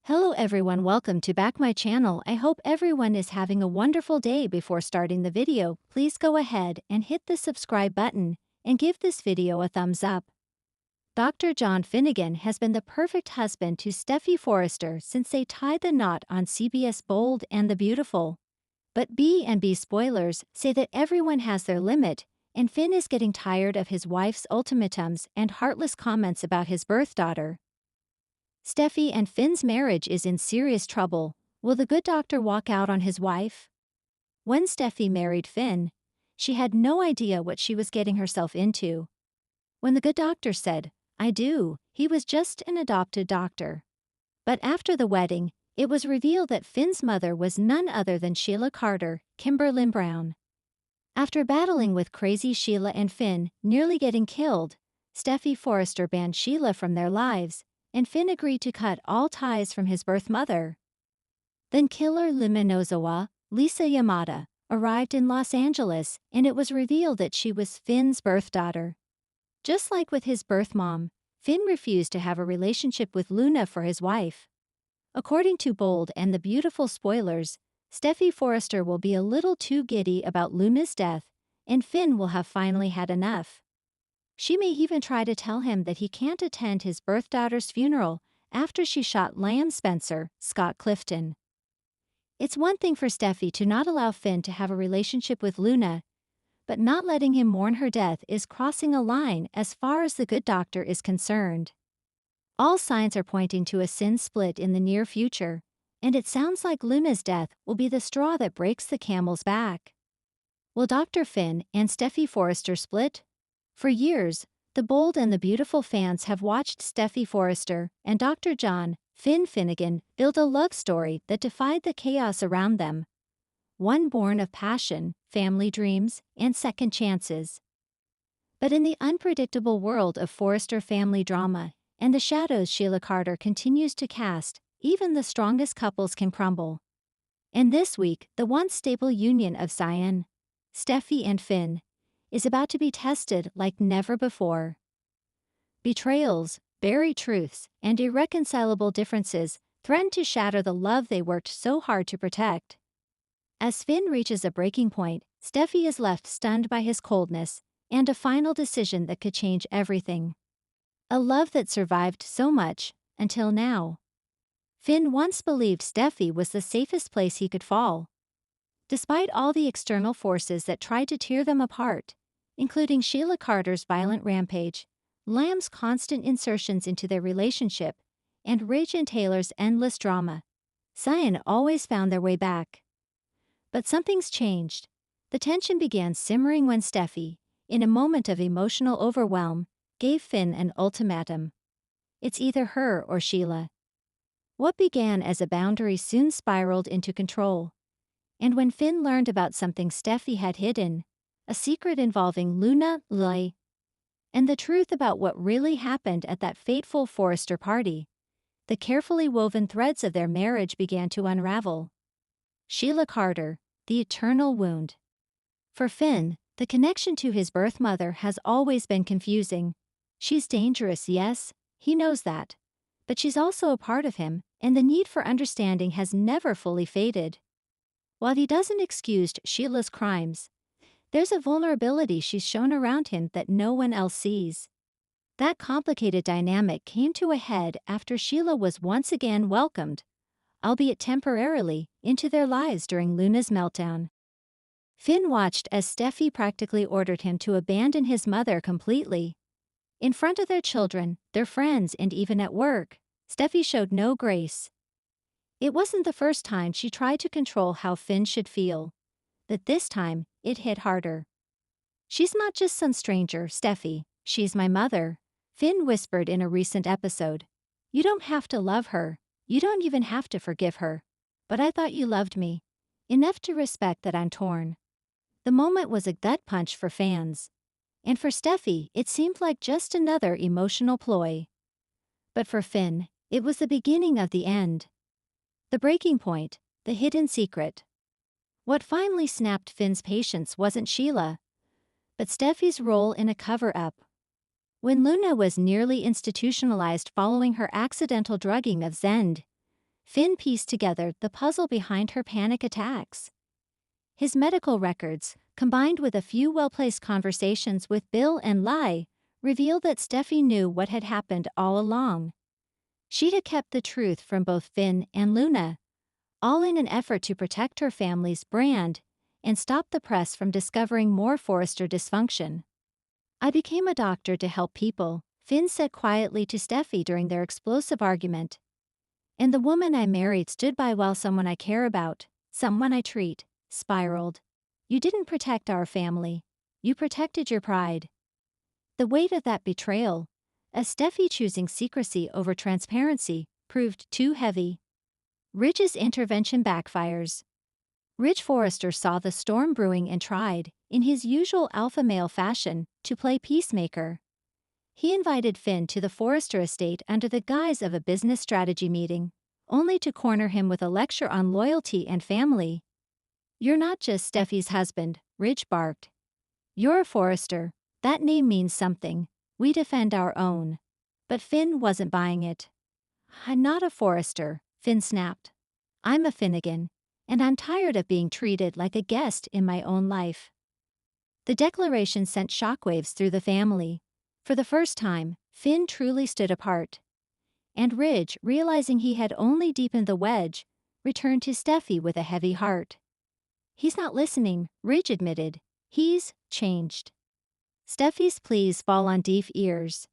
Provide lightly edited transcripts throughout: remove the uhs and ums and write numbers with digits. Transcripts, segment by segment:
Hello everyone, welcome to back my channel. I hope everyone is having a wonderful day. Before starting the video, please go ahead and hit the subscribe button and give this video a thumbs up. Dr. John Finnegan has been the perfect husband to Steffy Forrester since they tied the knot on CBS Bold and the Beautiful. But B&B spoilers say that everyone has their limit, and Finn is getting tired of his wife's ultimatums and heartless comments about his birth daughter. Steffy and Finn's marriage is in serious trouble. Will the good doctor walk out on his wife? When Steffy married Finn, she had no idea what she was getting herself into. When the good doctor said, "I do," he was just an adopted doctor. But after the wedding, it was revealed that Finn's mother was none other than Sheila Carter, Kimberlyn Brown. After battling with crazy Sheila and Finn nearly getting killed, Steffy Forrester banned Sheila from their lives, and Finn agreed to cut all ties from his birth mother. Then killer Liminozawa, Lisa Yamada, arrived in Los Angeles, and it was revealed that she was Finn's birth daughter. Just like with his birth mom, Finn refused to have a relationship with Luna for his wife. According to Bold and the Beautiful spoilers, Steffy Forrester will be a little too giddy about Luna's death, and Finn will have finally had enough. She may even try to tell him that he can't attend his birth daughter's funeral after she shot Lamb Spencer, Scott Clifton. It's one thing for Steffy to not allow Finn to have a relationship with Luna, but not letting him mourn her death is crossing a line as far as the good doctor is concerned. All signs are pointing to a sin split in the near future, and it sounds like Luna's death will be the straw that breaks the camel's back. Will Dr. Finn and Steffy Forrester split? For years, the Bold and the Beautiful fans have watched Steffy Forrester and Dr. John Finnegan build a love story that defied the chaos around them. One born of passion, family dreams, and second chances. But in the unpredictable world of Forrester family drama and the shadows Sheila Carter continues to cast, even the strongest couples can crumble. And this week, the once stable union of Cyan, Steffy and Finn, is about to be tested like never before. Betrayals, buried truths, and irreconcilable differences threaten to shatter the love they worked so hard to protect. As Finn reaches a breaking point, Steffy is left stunned by his coldness and a final decision that could change everything. A love that survived so much, until now. Finn once believed Steffy was the safest place he could fall. Despite all the external forces that tried to tear them apart, including Sheila Carter's violent rampage, Lamb's constant insertions into their relationship, and Ridge and Taylor's endless drama, Cyan always found their way back. But something's changed. The tension began simmering when Steffy, in a moment of emotional overwhelm, gave Finn an ultimatum. It's either her or Sheila. What began as a boundary soon spiraled into control. And when Finn learned about something Steffy had hidden, a secret involving Luna, Lily, and the truth about what really happened at that fateful Forrester party, the carefully woven threads of their marriage began to unravel. Sheila Carter, the eternal wound. For Finn, the connection to his birth mother has always been confusing. She's dangerous, yes, he knows that. But she's also a part of him, and the need for understanding has never fully faded. While he doesn't excuse Sheila's crimes, there's a vulnerability she's shown around him that no one else sees. That complicated dynamic came to a head after Sheila was once again welcomed, albeit temporarily, into their lives during Luna's meltdown. Finn watched as Steffy practically ordered him to abandon his mother completely. In front of their children, their friends, and even at work, Steffy showed no grace. It wasn't the first time she tried to control how Finn should feel, but this time, it hit harder. "She's not just some stranger, Steffy, she's my mother," Finn whispered in a recent episode. "You don't have to love her, you don't even have to forgive her. But I thought you loved me. Enough to respect that I'm torn." The moment was a gut punch for fans. And for Steffy, it seemed like just another emotional ploy. But for Finn, it was the beginning of the end. The breaking point, the hidden secret. What finally snapped Finn's patience wasn't Sheila, but Steffy's role in a cover-up. When Luna was nearly institutionalized following her accidental drugging of Zend, Finn pieced together the puzzle behind her panic attacks. His medical records, combined with a few well-placed conversations with Bill and Lai, revealed that Steffi knew what had happened all along. She had kept the truth from both Finn and Luna, all in an effort to protect her family's brand and stop the press from discovering more Forrester dysfunction. "I became a doctor to help people," Finn said quietly to Steffi during their explosive argument. "And the woman I married stood by while someone I care about, someone I treat, spiraled. You didn't protect our family. You protected your pride." The weight of that betrayal, as Steffi choosing secrecy over transparency, proved too heavy. Ridge's intervention backfires. Ridge Forrester saw the storm brewing and tried, in his usual alpha male fashion, to play peacemaker. He invited Finn to the Forrester estate under the guise of a business strategy meeting, only to corner him with a lecture on loyalty and family. "You're not just Steffi's husband," Ridge barked. "You're a Forrester. That name means something. We defend our own." But Finn wasn't buying it. "I'm not a Forrester," Finn snapped. "I'm a Finnegan, and I'm tired of being treated like a guest in my own life." The declaration sent shockwaves through the family. For the first time, Finn truly stood apart. And Ridge, realizing he had only deepened the wedge, returned to Steffi with a heavy heart. "He's not listening," Ridge admitted. "He's changed." Steffi's pleas fall on deaf ears.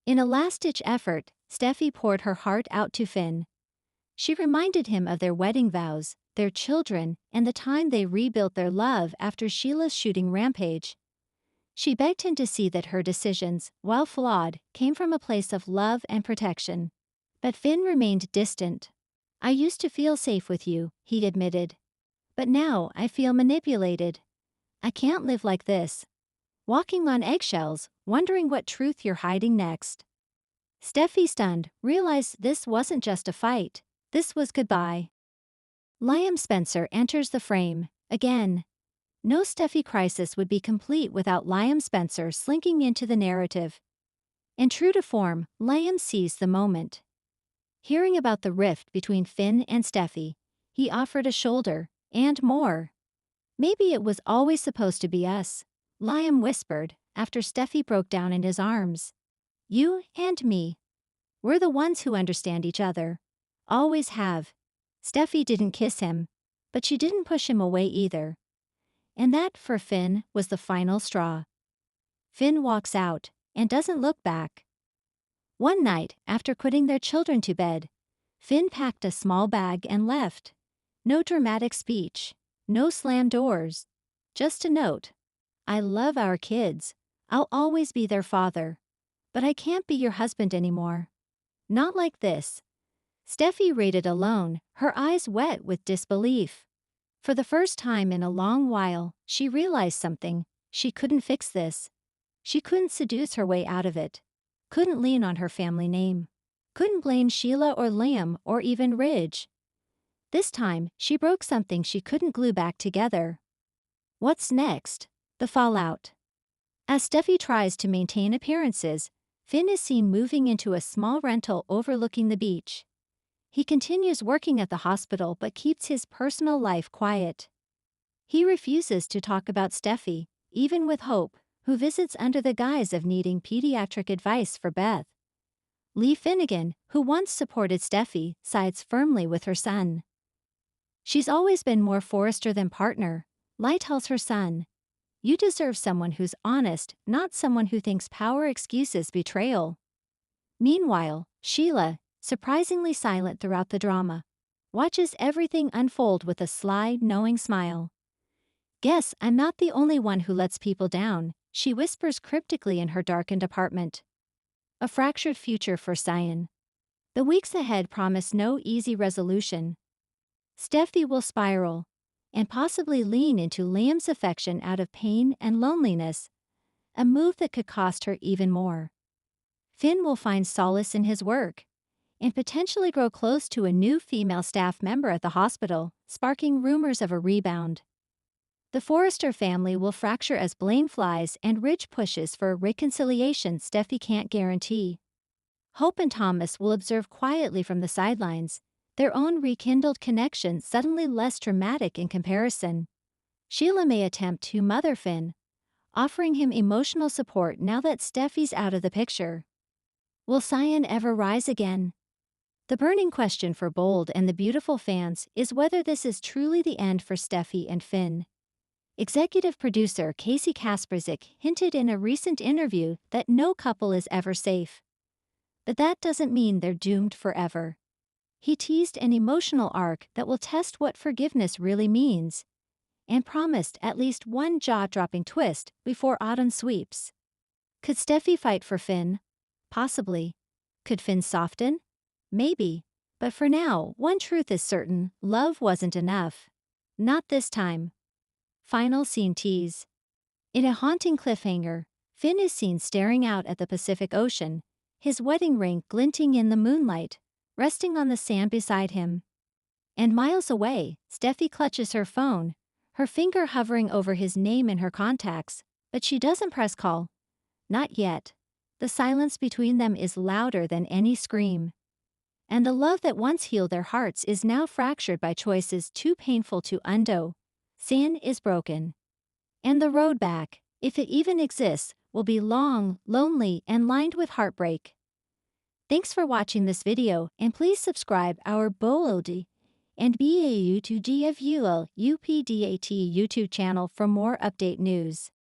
In a last-ditch effort, Steffi poured her heart out to Finn. She reminded him of their wedding vows, their children, and the time they rebuilt their love after Sheila's shooting rampage. She begged him to see that her decisions, while flawed, came from a place of love and protection. But Finn remained distant. "I used to feel safe with you," he admitted. "But now I feel manipulated. I can't live like this. Walking on eggshells, wondering what truth you're hiding next." Steffi, stunned, realized this wasn't just a fight. This was goodbye. Liam Spencer enters the frame, again. No Steffi crisis would be complete without Liam Spencer slinking into the narrative. And true to form, Liam seized the moment. Hearing about the rift between Finn and Steffi, he offered a shoulder, and more. "Maybe it was always supposed to be us," Liam whispered, after Steffi broke down in his arms. "You and me. We're the ones who understand each other. Always have." Steffi didn't kiss him, but she didn't push him away either. And that, for Finn, was the final straw. Finn walks out, and doesn't look back. One night, after putting their children to bed, Finn packed a small bag and left. No dramatic speech, no slammed doors. Just a note. "I love our kids. I'll always be their father. But I can't be your husband anymore. Not like this." Steffi waited alone, her eyes wet with disbelief. For the first time in a long while, she realized something. She couldn't fix this. She couldn't seduce her way out of it. Couldn't lean on her family name. Couldn't blame Sheila or Liam or even Ridge. This time, she broke something she couldn't glue back together. What's next? The fallout. As Steffi tries to maintain appearances, Finn is seen moving into a small rental overlooking the beach. He continues working at the hospital but keeps his personal life quiet. He refuses to talk about Steffi, even with Hope, who visits under the guise of needing pediatric advice for Beth. Lee Finnegan, who once supported Steffi, sides firmly with her son. "She's always been more Forrester than partner," Lee tells her son. "You deserve someone who's honest, not someone who thinks power excuses betrayal." Meanwhile, Sheila, surprisingly silent throughout the drama, watches everything unfold with a sly, knowing smile. "Guess I'm not the only one who lets people down," she whispers cryptically in her darkened apartment. A fractured future for Cyan. The weeks ahead promise no easy resolution. Steffi will spiral, and possibly lean into Liam's affection out of pain and loneliness, a move that could cost her even more. Finn will find solace in his work, and potentially grow close to a new female staff member at the hospital, sparking rumors of a rebound. The Forrester family will fracture as blame flies and Ridge pushes for a reconciliation Steffi can't guarantee. Hope and Thomas will observe quietly from the sidelines, their own rekindled connection suddenly less dramatic in comparison. Sheila may attempt to mother Finn, offering him emotional support now that Steffi's out of the picture. Will Cyan ever rise again? The burning question for Bold and the beautiful fans is whether this is truly the end for Steffi and Finn. Executive producer Casey Kasperzik hinted in a recent interview that no couple is ever safe. But that doesn't mean they're doomed forever. He teased an emotional arc that will test what forgiveness really means, and promised at least one jaw-dropping twist before autumn sweeps. Could Steffi fight for Finn? Possibly. Could Finn soften? Maybe. But for now, one truth is certain: love wasn't enough. Not this time. Final scene tease. In a haunting cliffhanger, Finn is seen staring out at the Pacific Ocean, his wedding ring glinting in the moonlight, resting on the sand beside him. And miles away, Steffi clutches her phone, her finger hovering over his name in her contacts, but she doesn't press call. Not yet. The silence between them is louder than any scream. And the love that once healed their hearts is now fractured by choices too painful to undo. Sin is broken. And the road back, if it even exists, will be long, lonely, and lined with heartbreak. Thanks for watching this video, and please subscribe our BOLD and BAU to GFUL UPDAT YouTube channel for more update news.